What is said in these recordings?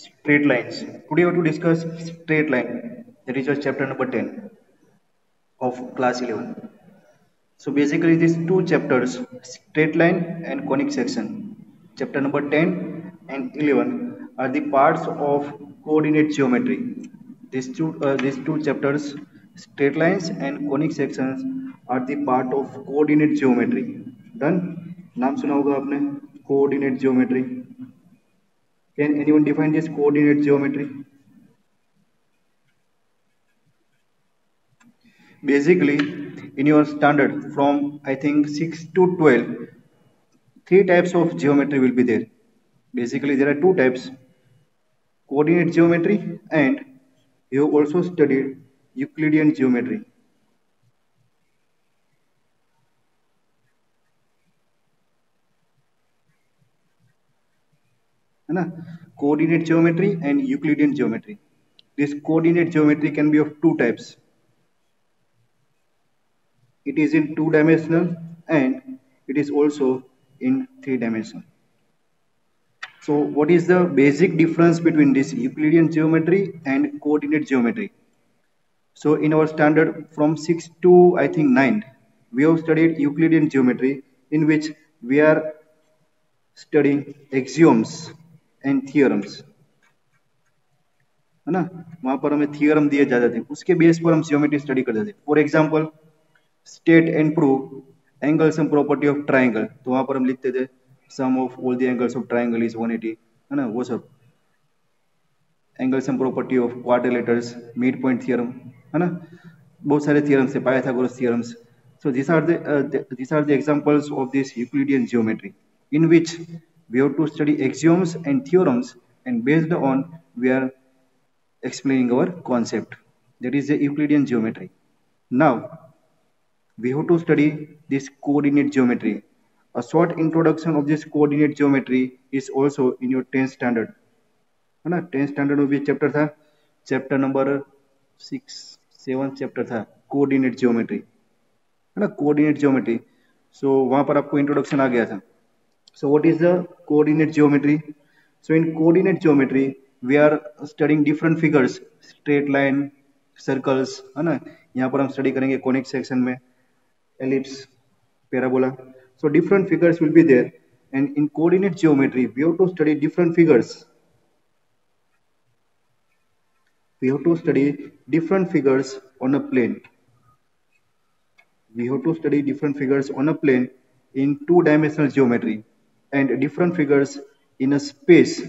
Straight lines. Today we have to discuss straight line. That is your chapter number 10 of class 11. So basically these two chapters, straight line and conic section, chapter number 10 and 11 are the parts of coordinate geometry. These two chapters, straight lines and conic sections, are the part of coordinate geometry. Done? नाम सुना होगा आपने coordinate geometry. Can anyone define this coordinate geometry? Basically, in your standard from I think 6 to 12, three types of geometry will be there. Basically, there are two types: coordinate geometry, and you have also studied Euclidean geometry. है ना? Coordinate geometry and Euclidean geometry. This coordinate geometry can be of two types. It is in two-dimensional and it is also in three-dimensional. So what is the basic difference between this Euclidean geometry and coordinate geometry? So in our standard from 6 to I think 9, we have studied Euclidean geometry, in which we are studying axioms and theorems. है ना? वहां पर हमें theorem दिए जाते थे, उसके base पर हम ज्योमेट्री स्टडी करते थे. For example, state and prove angles and property of triangle, तो वहां पर हम लिखते थे sum of all the angles of triangle is 180, है ना? वो सब angles and property of quadrilaterals, mid point theorem, है ना? बहुत सारे थ्योरम्स है, Pythagoras theorems. So these are the examples of this Euclidean geometry, in which we have to study axioms and theorems, and based on we are explaining our concept. That is the Euclidean geometry. Now we have to study this coordinate geometry. A short introduction of this coordinate geometry is also in your 10th standard. है ना? 10th standard में भी chapter था, chapter number 6 7 chapter था coordinate geometry, है ना? Coordinate geometry. सो वहां पर आपको इंट्रोडक्शन आ गया था. So what is the coordinate geometry? So in coordinate geometry we are studying different figures, straight line, circles, है ना? यहाँ पर हम स्टडी करेंगे कोनिक सेक्शन में ellipse, parabola. So different figures will be there, and in coordinate geometry we have to study different figures. We have to study different figures on a plane. We have to study different figures on a plane in two-dimensional geometry, and different figures in a space.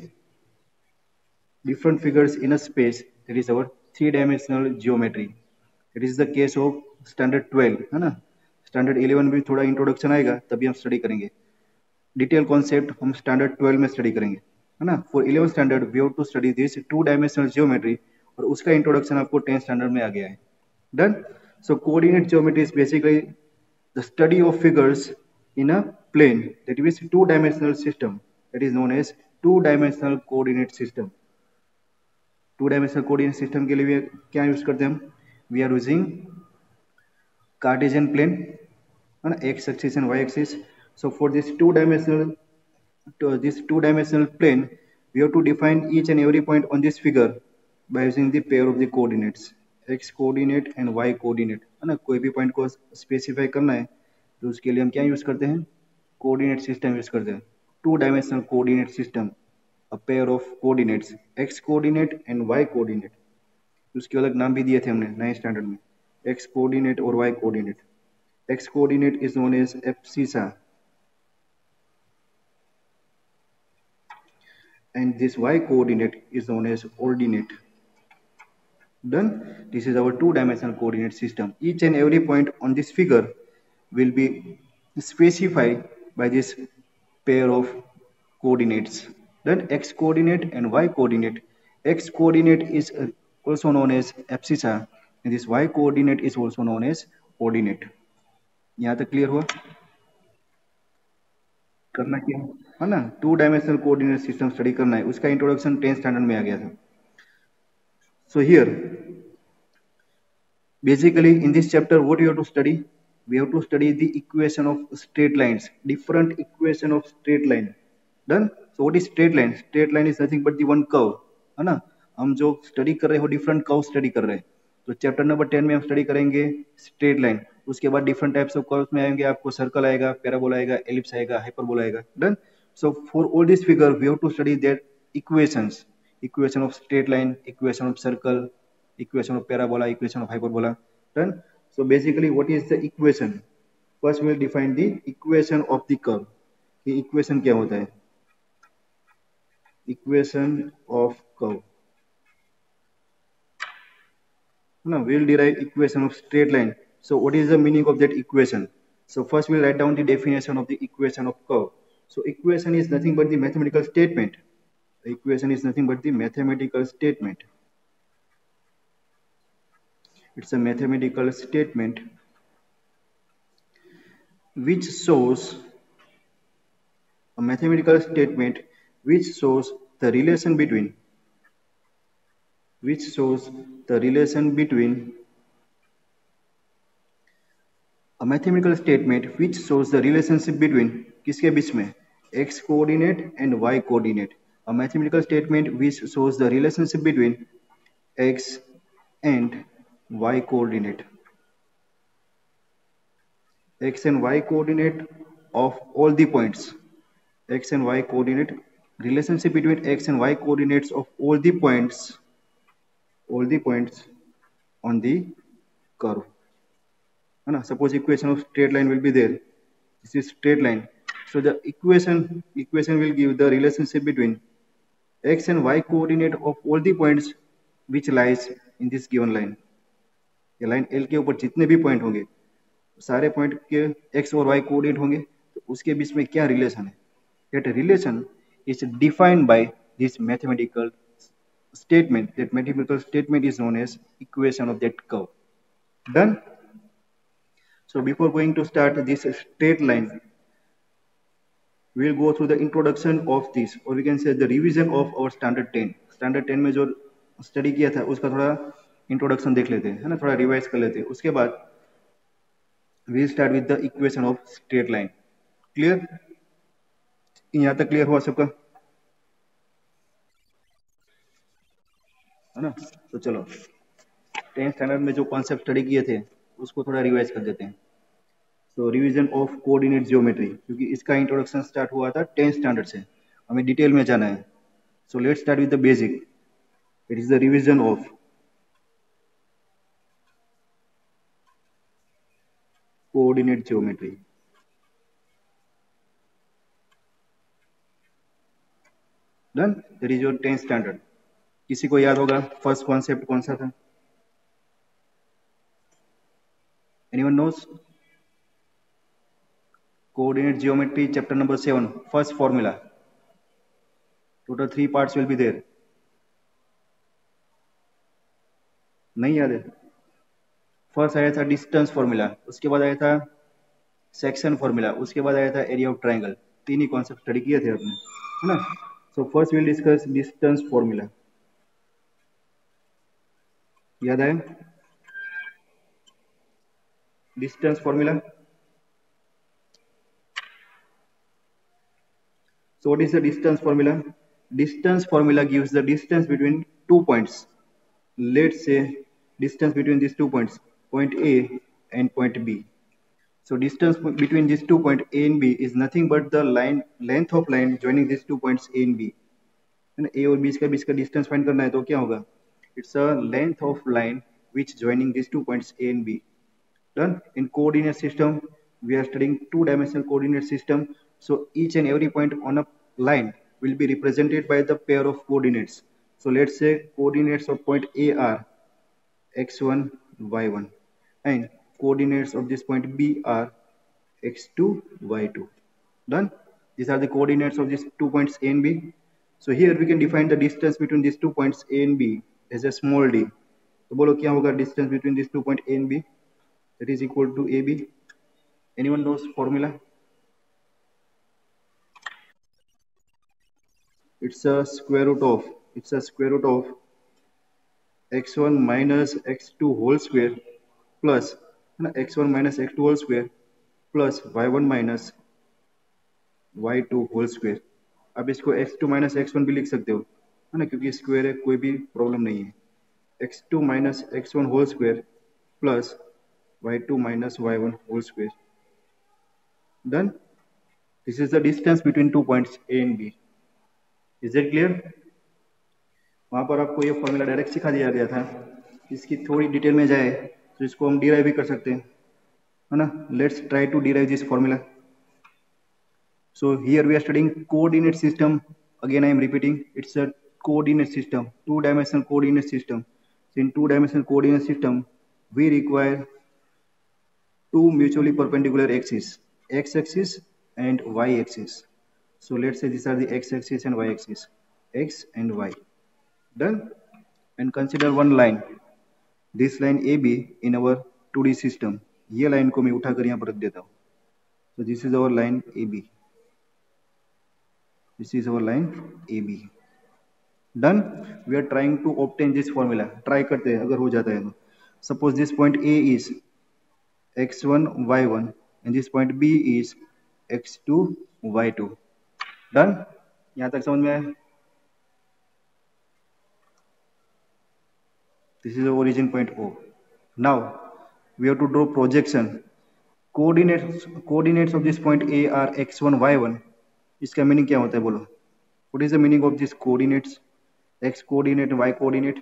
Different figures in a space, that is our three-dimensional geometry. It is the case of standard 12, है ना? Standard 11 में भी थोड़ा introduction आएगा, तभी हम study करेंगे. Detail concept हम स्टैंडर्ड 12 में स्टडी करेंगे, है ना? For 11 standard we have to study this two dimensional geometry, और उसका इंट्रोडक्शन आपको 10 स्टैंडर्ड में आ गया है. Done? So coordinate geometry is basically the study of figures in a plane, that is two dimensional system, that is known as two dimensional coordinate system. Two dimensional coordinate system के लिए क्या use करते हैं हम? We are using Cartesian plane, x axis and y axis. So for this two-dimensional plane, we have to define each and every point on this figure by using the pair of the coordinates, x coordinate and y coordinate, है ना? कोई भी point को specify करना है तो उसके लिए हम क्या यूज करते हैं? कोऑर्डिनेट सिस्टम यूज करते हैं. To dimensional coordinate system, a pair of coordinates, x coordinate and y coordinate. उसके अलग नाम भी दिए थे हमने 9th स्टैंडर्ड में, x coordinate or y coordinate. X coordinate is known as abscissa, and this y coordinate is known as ordinate. Done? This is our two-dimensional coordinate system. Each and every point on this figure will be specified by this pair of coordinates. Then x coordinate and y coordinate. X coordinate is also known as abscissa, and this y coordinate is also known as ordinate. यहाँ तक clear हुआ? करना क्या है ना? To dimensional coordinate system study करना है, उसका इंट्रोडक्शन 10th स्टैंडर्ड में आ गया था. So here basically in this chapter what you have to study? We have to study the equation of straight lines, different equation of straight line. Done? So what is straight line? Straight line is nothing but the one curve, है ना। हम जो study कर रहे हो different curve study कर रहे हैं। तो चैप्टर नंबर 10 में हम स्टडी करेंगे स्ट्रेट लाइन। उसके बाद डिफरेंट टाइप्स ऑफ कर्व्स में आएंगे, आपको सर्कल आएगा, पैराबोला आएगा, एलिप्स आएगा, हाइपरबोला आएगा। Done. So for all this figure we have to study that equations, equation of straight line, equation of circle, equation of parabola, equation of hyperbola. Done. So basically what is the equation? First we will define the equation of the curve. कि equation क्या होता है? Equation of curve. Now we will derive equation of straight line. So what is the meaning of that equation? So first we will write down the definition of the equation of curve. So equation is nothing but the mathematical statement. The equation is nothing but the mathematical statement. It's a mathematical statement which shows a mathematical statement which shows the relation between a mathematical statement which shows the relationship between किसके बीच में x coordinate and y coordinate. A mathematical statement which shows the relationship between x and y coordinate. X and y coordinate of all the points. X and y coordinate, relationship between x and y coordinates of all the points on the curve. है ना. Suppose equation of straight line will be there. This is straight line. So the equation will give the relationship between x and y coordinate of all the points which lies in this given line. ये line L के ऊपर जितने भी point होंगे सारे point के x और y coordinate होंगे, तो उसके बीच में क्या रिलेशन है? That relation is defined by this mathematical statement. That mathematical statement is known as equation of that curve. Done. So before going to start this straight line, we will go through the introduction of this, or we can say the revision of our standard 10. Standard 10 में जो study किया था उसका थोड़ा introduction देख लेते हैं, है ना, थोड़ा रिवाइज कर लेते हैं. उसके बाद we will start with the equation of straight line. Clear? यहाँ तक क्लियर हुआ सबका? है ना. तो चलो 10th स्टैंडर्ड में जो कॉन्सेप्ट स्टडी किए थे उसको थोड़ा रिवाइज कर देते हैं. तो रिवीजन ऑफ कोऑर्डिनेट ज्योमेट्री, क्योंकि इसका इंट्रोडक्शन स्टार्ट हुआ था 10th स्टैंडर्ड से, हमें डिटेल में जाना है. So let's start with the basic. It is the revision of coordinate geometry. Done. That is your 10th standard. किसी को याद होगा फर्स्ट कॉन्सेप्ट कौन सा था? Anyone knows? Coordinate geometry chapter number 7, first formula. Total 3 parts will be there. नहीं याद है? फर्स्ट आया था डिस्टेंस फॉर्मूला, उसके बाद आया था सेक्शन फॉर्मूला, उसके बाद आया था area of triangle. 3 he concept study किए थे आपने, है ना. So first will discuss distance formula. याद आया? Distance formula. So what is the distance formula? Distance formula gives the distance between 2 points. Let's say distance between these 2 points, point A and point B. So distance between these 2 points A and B is nothing but the line, length of line joining these 2 points A and B. And A और B का बीच का distance find करना है तो क्या होगा? It's a length of line which joining these 2 points A and B. Done. In coordinate system, we are studying 2-dimensional coordinate system. So each and every point on a line will be represented by the pair of coordinates. So let's say coordinates of point A are x1, y1, and coordinates of this point B are x2, y2. Done. These are the coordinates of these 2 points A and B. So here we can define the distance between these 2 points A and B as a small d. तो बोलो क्या होगा distance between these 2 points A and B? That is equal to AB. Anyone knows formula? It's a square root of x1 minus x2 whole square plus x1 minus x2 whole square plus y1 minus y2 whole square. अब इसको x2 minus x1 भी लिख सकते हो. है ना, क्योंकि square है, कोई भी प्रॉब्लम नहीं है। x2 minus x1 whole square plus y2 minus y1 whole square. Done. This is the distance between two points A and B. Is it clear? वहां पर आपको ये फॉर्मूला डायरेक्ट सिखा दिया गया था। इसकी थोड़ी डिटेल में जाए तो इसको हम डिराइव भी कर सकते हैं, है ना। Let's try to derive this formula. So here we are studying coordinate system. Again, I am repeating, it's a coordinate system, two-dimensional coordinate system. So in two-dimensional coordinate system, we require two mutually perpendicular axes, x-axis and y-axis. So let's say these are the x-axis and y-axis, x and y. Done. And consider one line, this line AB in our 2D system. ये line को मैं उठाकर यहाँ पर रख देता हूँ. So this is our line AB. This is our line AB. Done. We are trying to obtain this formula. Try करते हैं, अगर हो जाता है तो. Suppose this point A is x1 y1 and this point B is x2 y2. Done. यहाँ तक समझ में आया? This is the origin point O. Now we have to draw projection. Coordinates of this point A are x1 y1. इसका meaning क्या होता है बोलो? What is the meaning of these coordinates? X coordinate and y coordinate.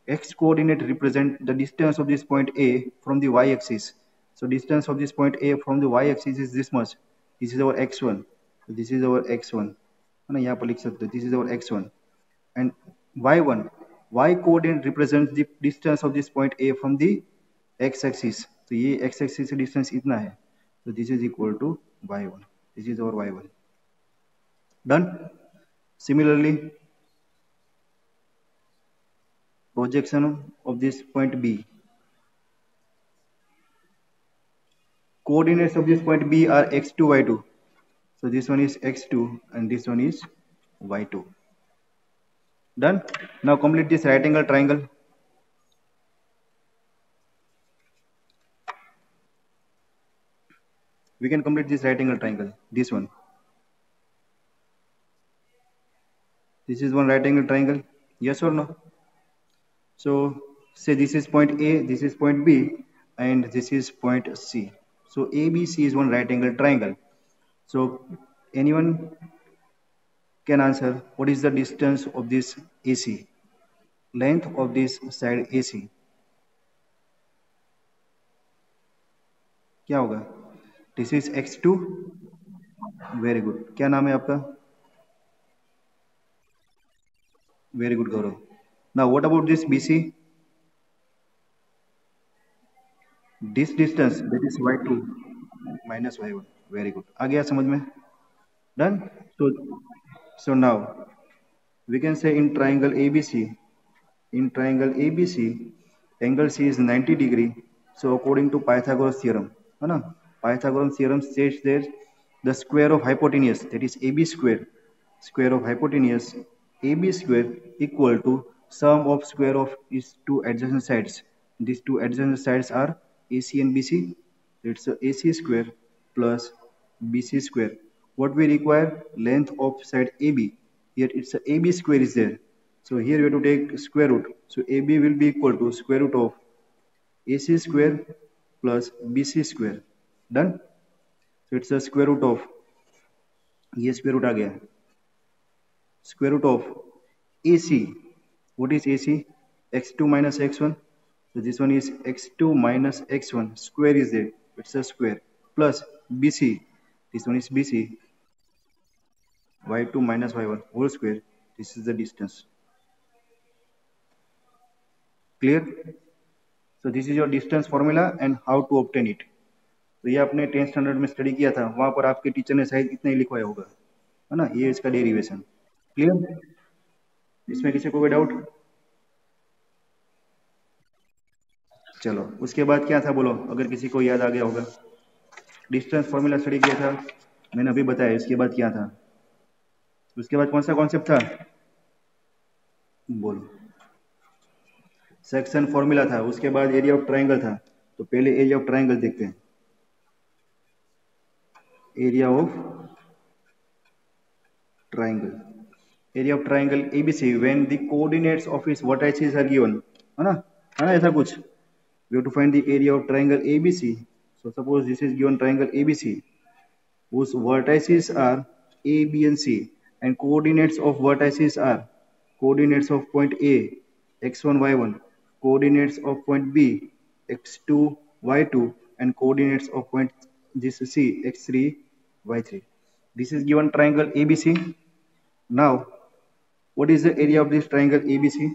X coordinate represent the distance of this point A from the y axis. So distance of this point A from the y axis is this much. This is our x1. So this is our x1. है ना, यहाँ पर लिख सकते हो. This is our x1. And y1. Y coordinate represents the distance of this point A from the x axis. तो ये x axis से distance इतना है. So this is equal to y1. This is our y1. Done. Similarly, projection of this point B. Coordinates of this point B are x2, y2. So this one is x2 and this one is y2. Done. Now complete this right angle triangle. We can complete this right angle triangle. This one. This is one right angle triangle. Yes or no? So say this is point A, this is point B, and this is point C. So ABC is one right angle triangle. So anyone can answer what is the distance of this AC? Length of this side AC. क्या होगा? This is x2. Very good. क्या नाम है आपका? Very good, Gaurav. Now what about this BC? This distance, that is y2 minus y1. Very good. आ गया समझ में? Done. So now we can say in triangle ABC, angle C is 90 degree. So according to Pythagoras theorem, है ना? Pythagoras theorem states that the square of hypotenuse, that is AB square, square of hypotenuse AB square equal to sum of square of its two adjacent sides. These two adjacent sides are AC and BC. It's a AC square plus BC square. What we require? Length of side AB. Here it's a AB square is there. So here we have to take square root. So AB will be equal to square root of AC square plus BC square. Done. So it's a square root of, ये square root आ गया, square root of AC. What is AC? x2 minus x1. So this one is x2 minus x1. Square is there. It's a square. Plus BC. This one is BC. y2 minus y1 whole square. This is the distance. Clear? So this is your distance formula and how to obtain it. तो ये आपने 10th standard में study किया था, वहां पर आपके teacher ने शायद इतना ही लिखवाया होगा, है ना। ये इसका डेरिवेशन. क्लियर? इसमें किसी को कोई डाउट? चलो उसके बाद क्या था बोलो, अगर किसी को याद आ गया होगा. डिस्टेंस फॉर्मूला स्टडी किया था, मैंने अभी बताया. इसके बाद क्या था? उसके बाद कौन सा कॉन्सेप्ट था बोलो? सेक्शन फॉर्मूला था. उसके बाद एरिया ऑफ ट्राइंगल था. तो पहले एरिया ऑफ ट्राइंगल देखते हैं. Area of triangle. Area of triangle ABC when the coordinates of its vertices are given, है ना ऐसा कुछ. We have to find the area of triangle ABC. So suppose this is given triangle ABC, whose vertices are A, B, and C, and coordinates of vertices are coordinates of point A, x1, y1, coordinates of point B, x2, y2, and coordinates of point this C, x3, y3. This is given triangle ABC. Now, what is the area of this triangle ABC?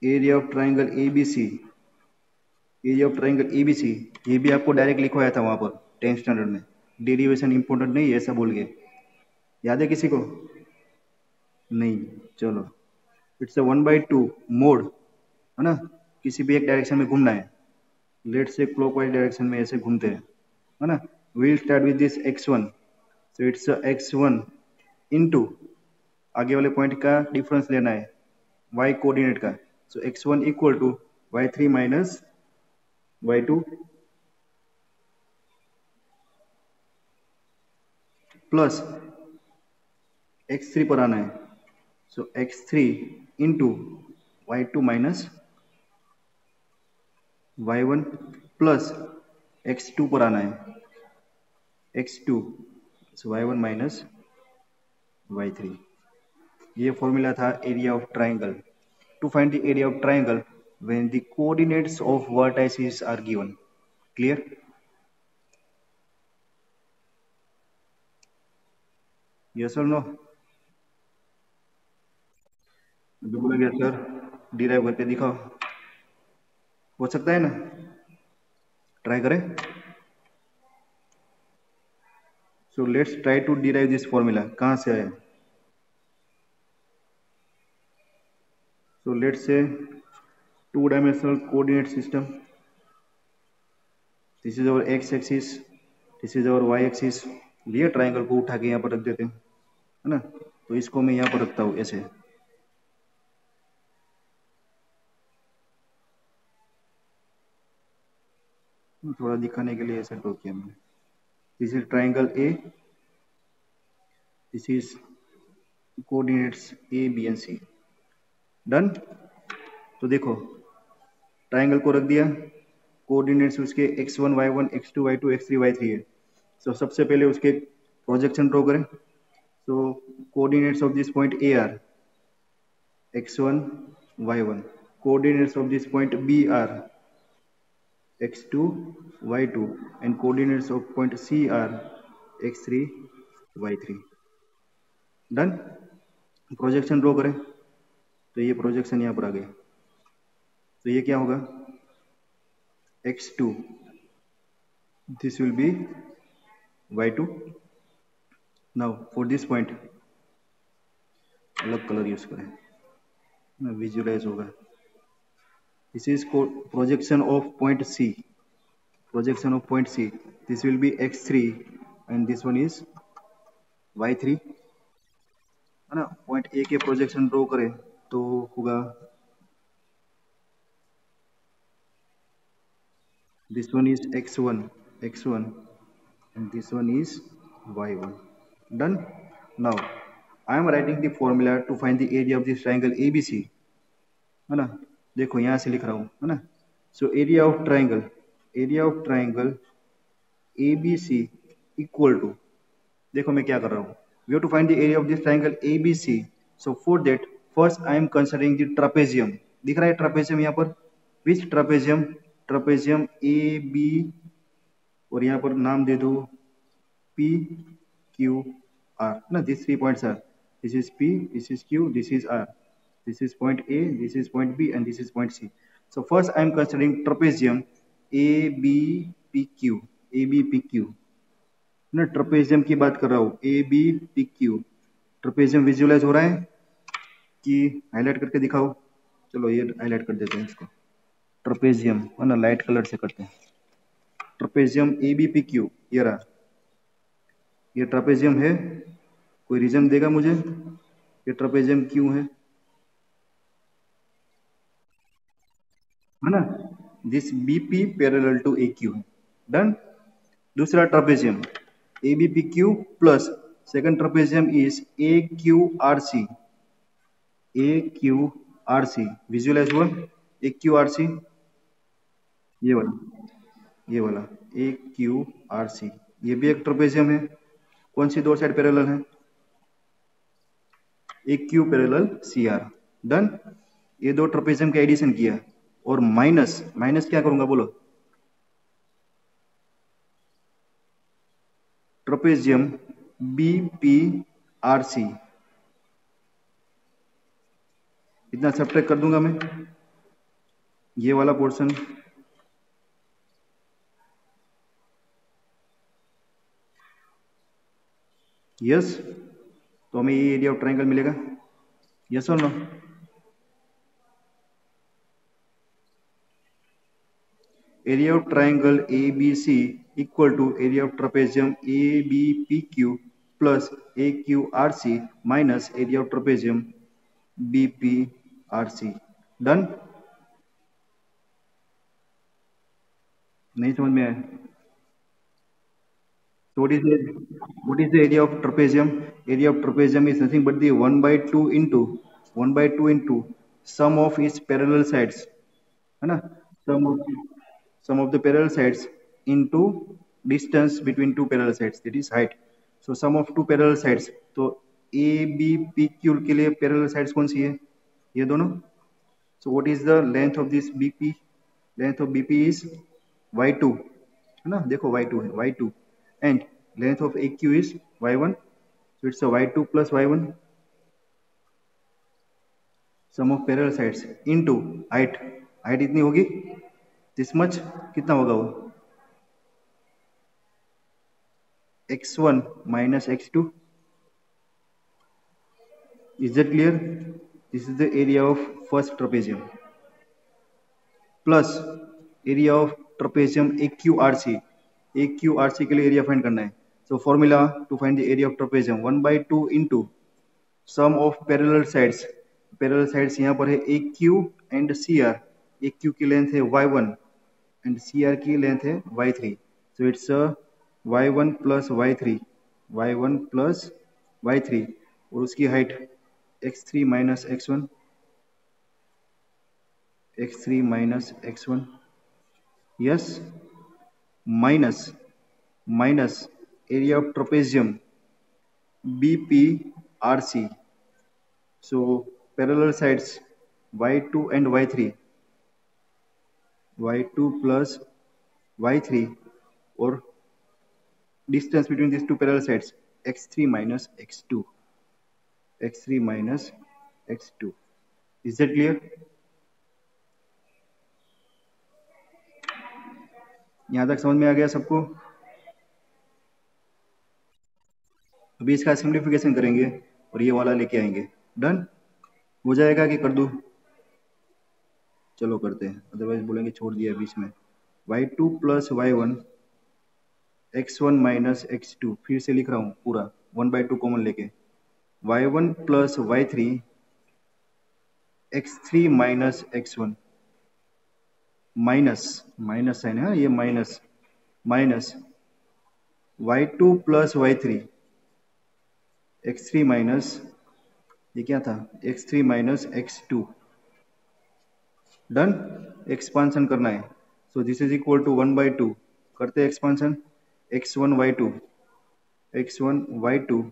Area of triangle ABC. Area of triangle ABC, ये भी आपको direct लिखवाया था वहां पर 10th standard में. Derivation important नहीं है ऐसा बोल के, याद है किसी को? नहीं. चलो, इट्स अ 1/2 मोड, है ना. किसी भी एक डायरेक्शन में घूमना है, लेट से क्लॉकवाइज डायरेक्शन में ऐसे घूमते हैं, है ना. Will start with this x1, so it's x1 into आगे वाले पॉइंट का डिफरेंस लेना है y कोऑर्डिनेट का. So x1 equal to y3 minus y2 plus x3 पर आना है. सो x3 into y2 minus y1 plus x2 पर आना है x2, सो y1 माइनस y3. ये फॉर्मूला था area of triangle. To find the area of triangle when the coordinates of vertices are given. Clear? Yes और no? अभी बोलेंगे sir derive करके दिखाओ, हो सकता है ना? ट्राई करें. So let's try to derive this formula. कहाँ से आया? So let's say 2-dimensional coordinate system. This is our x axis, this is our y axis. ये ट्राइंगल को उठा के यहाँ पर रख देते हैं, है ना. तो इसको मैं यहाँ पर रखता हूँ ऐसे. थोड़ा दिखाने के लिए ऐसे ड्रॉ किया मैंने. This is triangle A, this is coordinates A B and C. Done. तो देखो ट्राइंगल को रख दिया, कोऑर्डिनेट्स उसके x1, y1, x2, y2, x3, y3 है. सो सबसे पहले उसके प्रोजेक्शन ड्रॉ करें. So coordinates of this point A are x1, y1. Coordinates of this point B are x2, y2, and coordinates of point C are x3, y3. Done. Projection draw करें. तो ये projection यहाँ पर आ गया. तो ये क्या होगा? x2, this will be y2. now for this point अलग कलर यूज करें, विजुअलाइज होगा. this is projection of point C. Projection of point C. This will be x3 and this one is y3, है ना. Point A के projection draw करें तो होगा this one is x1 and this one is y1. Done. Now I am writing the formula to find the area of this triangle ABC, है ना. देखो यहाँ से लिख रहा हूँ, है ना. So area of triangle ABC equal to, देखो मैं क्या कर रहा हूँ. We have to find the area of this triangle ABC. So for that first I am considering the trapezium. दिख रहा है ट्रापेजियम यहाँ पर. विच ट्रापेजियम? ट्रापेजियम AB, और यहाँ पर नाम दे दो PQR ना. This 3 points are, this is P, this is Q, this is R. This is point A, this is point B, and this is point C. So first I am considering trapezium ABPQ. ABPQ ना, trapezium की बात कर रहा हूँ. ABPQ. Trapezium visualise हो रहा है कि हाईलाइट करके दिखाओ? चलो ये हाईलाइट कर देते हैं इसको. ट्रपेजियम है ना, लाइट कलर से करते हैं. ट्रपेजियम ABPQ ये रहा. ये ट्रपेजियम है. कोई रीजन देगा मुझे ये ट्रपेजियम क्यों है ना. This BP parallel to AQ है. डन. दूसरा trapezium ABPQ plus second trapezium is AQRC. AQRC visualize हुआ? AQRC ये वाला AQRC, ये भी एक ट्रेपेजियम है। कौन सी दो साइड पैरेलल है? AQ parallel CR। डन। ये दो ट्रेपेजियम का एडिशन किया और माइनस क्या करूंगा बोलो? ट्रेपेजियम BPRC, इतना सब्ट्रैक्ट कर दूंगा मैं, ये वाला पोर्शन यस, तो हमें ये एरिया ऑफ ट्रायंगल मिलेगा। यस और no? Area of triangle ABC equal to area of trapezium ABPQ plus AQRC minus area of trapezium BPRC। Done? नहीं समझ में आया? So what is the area of trapezium? Area of trapezium is nothing but the 1/2 into sum of its parallel sides, है ना? Sum of the parallel sides into distance between two parallel sides, that is height. So sum of two parallel sides, तो ABPQ के लिए parallel sides कौन सी है? ये दोनों। So what is the length of this BP? Length of BP is y2, है ना? देखो y2 है, y2, and length of AQ is y1, so it's a y2 plus y1, sum of parallel sides into height इतनी होगी, this much, कितना होगा वो? x1 minus x2। is that clear? This is the area of first trapezium plus area of trapezium AQRC। AQRC के लिए area find करना है। So formula to find the area of trapezium 1/2 into sum of parallel sides। Parallel sides यहाँ पर है AQ and CR। AQ की length है y1 and CR की लेंथ है y3। So it's a y1 plus y3, y1 plus y3, और उसकी height x3 minus x1, x3 minus x1, yes, minus area of trapezium BPRC। So parallel sides y2 and y3, y2 plus y3, or distance between these two parallel sides x3 minus x2, x3 minus x2। is that clear? यहां तक समझ में आ गया सबको? अभी इसका simplification करेंगे और ये वाला लेके आएंगे। डन हो जाएगा कि कर दूं? चलो करते हैं, अदरवाइज बोलेंगे छोड़ दिया बीच में। y2 plus y1, x1 minus x2, फिर से लिख रहा हूं पूरा 1/2 कॉमन लेके, y1 plus y3, x3 minus x1, minus sign है ये, minus y2 plus y3, x3 minus, ये क्या था, x3 minus x2। Done. Expansion करना है, so this is equal to 1/2, करते हैं expansion, x1 y2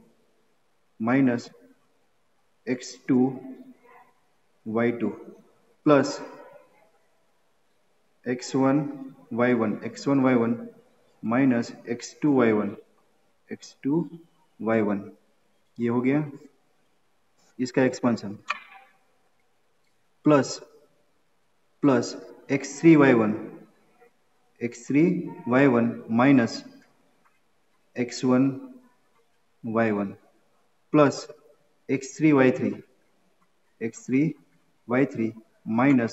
minus x2 y2 plus x1 y1 minus x2 y1, ये हो गया इसका expansion, plus x3 y1 minus x1 y1 plus x3 y3 minus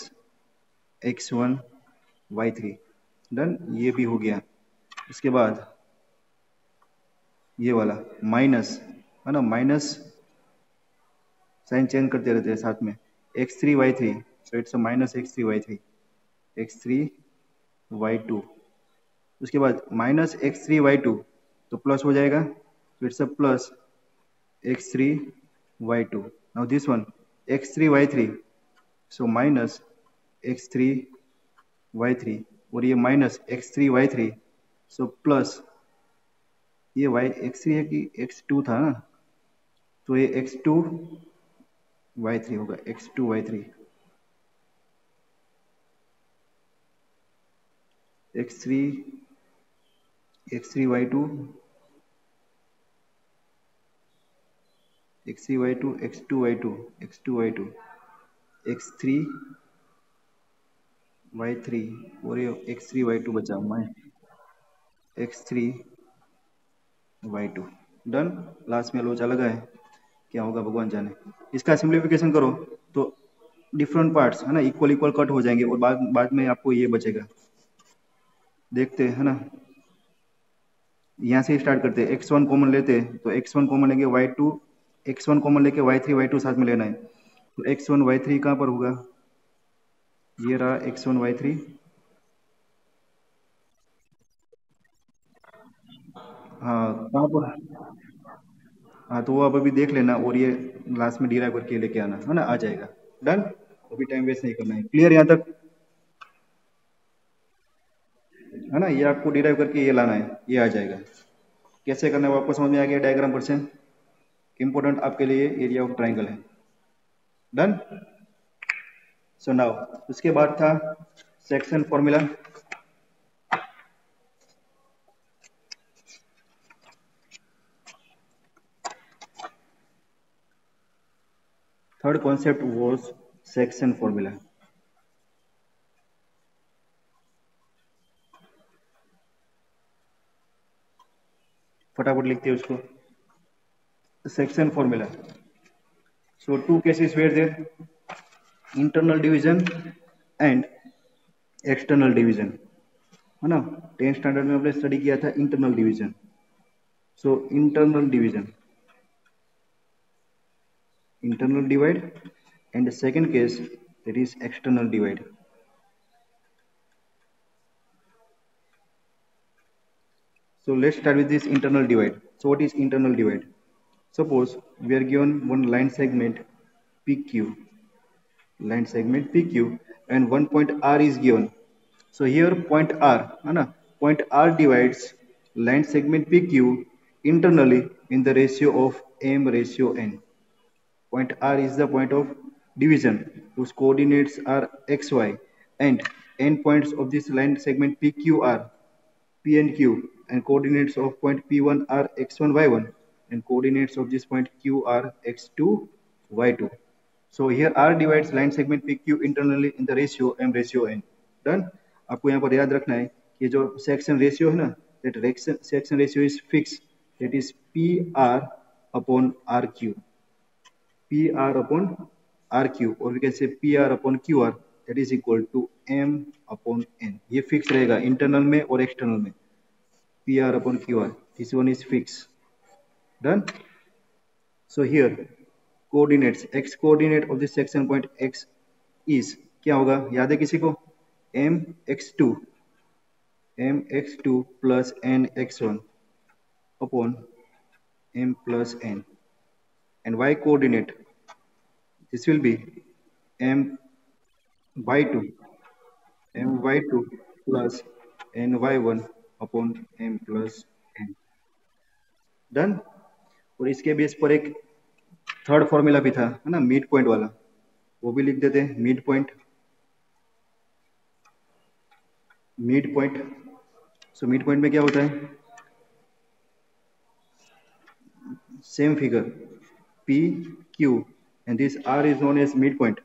x1 y3। Done, ये भी हो गया। इसके बाद ये वाला माइनस है ना, माइनस साइन चेंज करते रहते हैं साथ में, x3 y3, so it's minus x3 y2। उसके बाद माइनस x3 y2 तो प्लस हो जाएगा, तो it's a plus x3 y2. Now this one x3 y3, so minus x3 y3, और ये minus x3 y3, so plus ये y x3 है कि x2 था ना, तो ये x2 y3 होगा, x2 y3, x3 x3 y2, x3 y2, x2 y2, x2 y2, x3 y3, और ये x3 y2 बचा मैं x3 y2। डन। लास्ट में लोचा लगा है, क्या होगा भगवान जाने। इसका सिंप्लीफिकेशन करो तो डिफरेंट पार्ट्स है ना इक्वल इक्वल कट हो जाएंगे, और बाद में आपको ये बचेगा। देखते हैं है ना, यहाँ से स्टार्ट करते हैं। x1 कॉमन लेते हैं तो x1 कॉमन लेंगे, y2 x1 कॉमन लेके y3 y2 साथ में लेना है, तो x1 y3 कहाँ पर होगा, ये रहा x1 y3। हाँ कहाँ पर, हाँ तो वो आप अभी देख लेना, और ये लास्ट में डिराइव करके लेके आना है ना, आ जाएगा। डन। अभी टाइम वेस्ट नहीं करना है, क्लियर यहाँ तक है ना, ये आपको डिराइव करके ये लाना है, ये आ जाएगा। कैसे करना है वो आपको समझ में आ गया, डायग्राम पर से। इंपॉर्टेंट आपके लिए एरिया ऑफ ट्राइंगल है। डन। सो नाउ उसके बाद था section formula. Third concept was section formula. फटाफट लिखते हैं उसको, section formula. So two cases were there, internal division and external division, है ना। 10th स्टैंडर्ड में हमने स्टडी किया था internal division. So internal divide, and the second case, that is external divide. So let's start with this internal divide. So what is internal divide? Suppose we are given one line segment PQ, and one point R is given. So here point R, point R divides line segment PQ internally in the ratio of m ratio n. Point R is the point of division whose coordinates are xy, and endpoints of this line segment PQ are P and Q, and coordinates of point P1 are x1 y1, and coordinates of this point Q are x2 y2. So here R divides line segment PQ internally in the ratio m ratio n. Done. आपको यहाँ पर याद रखना है कि जो section ratio है ना, that section ratio is fixed, that is PR upon RQ. PR upon RQ, or we can say PR upon QR, that is equal to M upon N. ये फिक्स रहेगा इंटरनल में और external में, PR upon QR. This one is fixed. Done. So here coordinates, x coordinate of this section point x is क्या होगा, याद है किसी को, mx2 plus nx1 upon m plus n, and y coordinate, this will be my2 my2 plus ny1 upon m plus n. Done. और इसके base पर एक थर्ड फॉर्मूला भी था, है ना, मिड पॉइंट वाला, वो भी लिख देते हैं। Mid point. So mid point में क्या होता है, same figure P Q, and this R is known as midpoint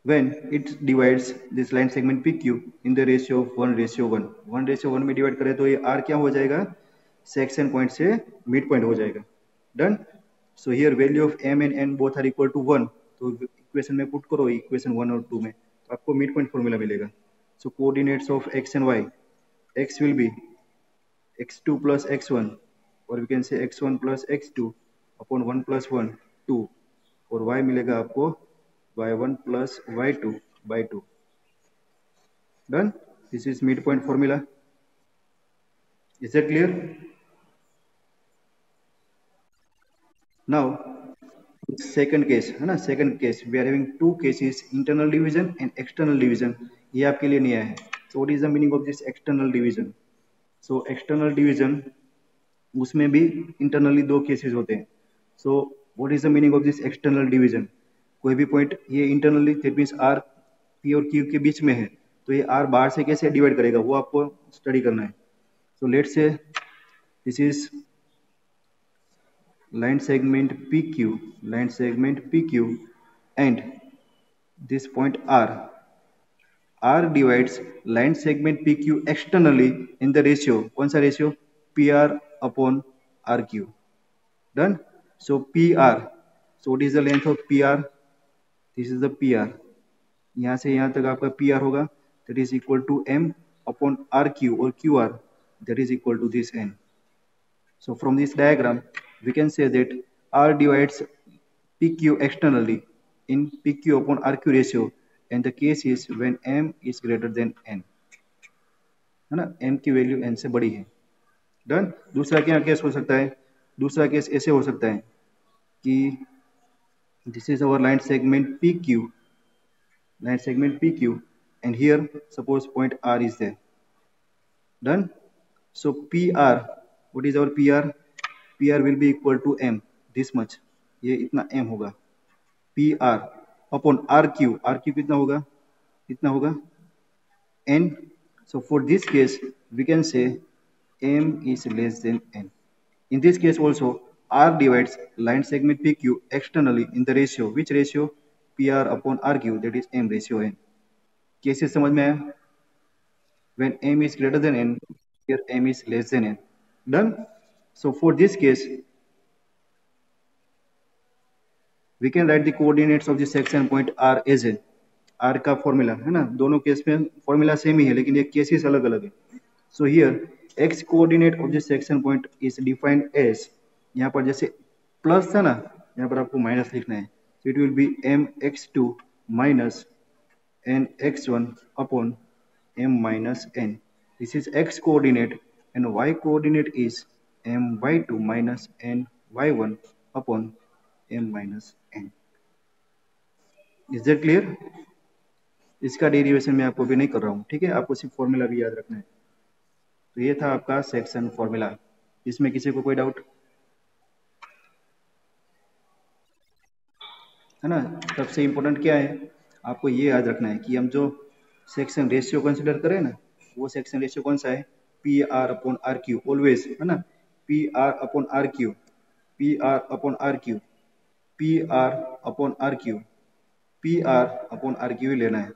when it divides this line segment PQ in the ratio of 1:1. 1:1 में डिवाइड करें तो ये R क्या हो जाएगा, सेक्शन पॉइंट से मिड पॉइंट हो जाएगा। Done. So here value of m and n both are equal to 1, तो इक्वेशन में पुट करो, इक्वेशन 1 और 2 में, तो आपको मिड पॉइंट फॉर्मूला मिलेगा। So coordinates of x and y, x will be x2 plus x1, or we can say x1 plus x2 upon 1 plus 1 2, और y मिलेगा आपको y1 plus y2 by 2। Done. This is mid point formula. Is it clear? Now second case है ना, second case we are having two cases, internal division and external division. ये आपके लिए नया है। So what is the meaning of this external division? So external division, उसमें भी internally दो केसेस होते हैं। So what is the meaning of this external division? कोई भी पॉइंट ये internally, that means R P और क्यू के बीच में है, तो ये आर बाहर से कैसे डिवाइड करेगा वो आपको स्टडी करना है। So let's say this is line segment PQ, line segment PQ, and this point R. R divides line segment PQ externally in the ratio. कौन सा ratio? PR upon RQ. Done. So PR. So what is the length of PR? This is the PR. यहाँ से यहाँ तक आपका PR होगा, that is equal to M upon RQ or QR, that is equal to this N. So from this diagram, we can say that R divides PQ externally in PQ upon RQ ratio, and the case is when M is greater than N, है ना, M की value N से बड़ी है। Done. दूसरा क्या case हो सकता है? दूसरा केस ऐसे हो सकता है कि this is our line segment PQ, line segment PQ, and here suppose point R is there. Done. So PR, what is our PR? PR will be equal to M, this much, ये इतना M होगा। PR upon RQ, RQ कितना होगा? इतना होगा N. So for this case we can say M is less than N. In this case also R divides line segment PQ externally in the ratio, which ratio? PR upon RQ, that is M ratio N. Cases समझ में आया? When M is greater than N, here M is less than N. Done. So for this case we can write the coordinates of the section point R as a, R का formula है ना, दोनों case में formula same ही है लेकिन ये cases अलग अलग है। So here x coordinate of the section point is defined as, यहाँ पर जैसे प्लस था ना, यहाँ पर आपको माइनस लिखना है। So it will be mx2 minus nx1 upon m minus n। This is x coordinate and y coordinate is my2 minus ny1 upon m minus n। Is that clear? इसका derivation मैं आपको भी नहीं कर रहा हूँ, ठीक है, आपको सिर्फ फॉर्मूला भी याद रखना है। तो ये था आपका सेक्शन फॉर्मूला। इसमें किसी को कोई डाउट है ना? सबसे इंपॉर्टेंट क्या है, आपको ये याद रखना है कि हम जो सेक्शन रेशियो कंसिडर करें ना, वो सेक्शन रेशियो कौन सा है? P R upon R Q, always, है ना, P R upon R Q, P R upon R Q, P R upon R Q, P R upon R Q ही लेना है।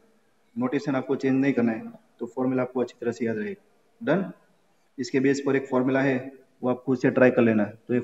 नोटेशन आपको चेंज नहीं करना है, तो फॉर्मूला आपको अच्छी तरह से याद रहेगा। डन। इसके बेस पर एक फॉर्मूला है, वो आप खुद से ट्राई कर लेना। तो ये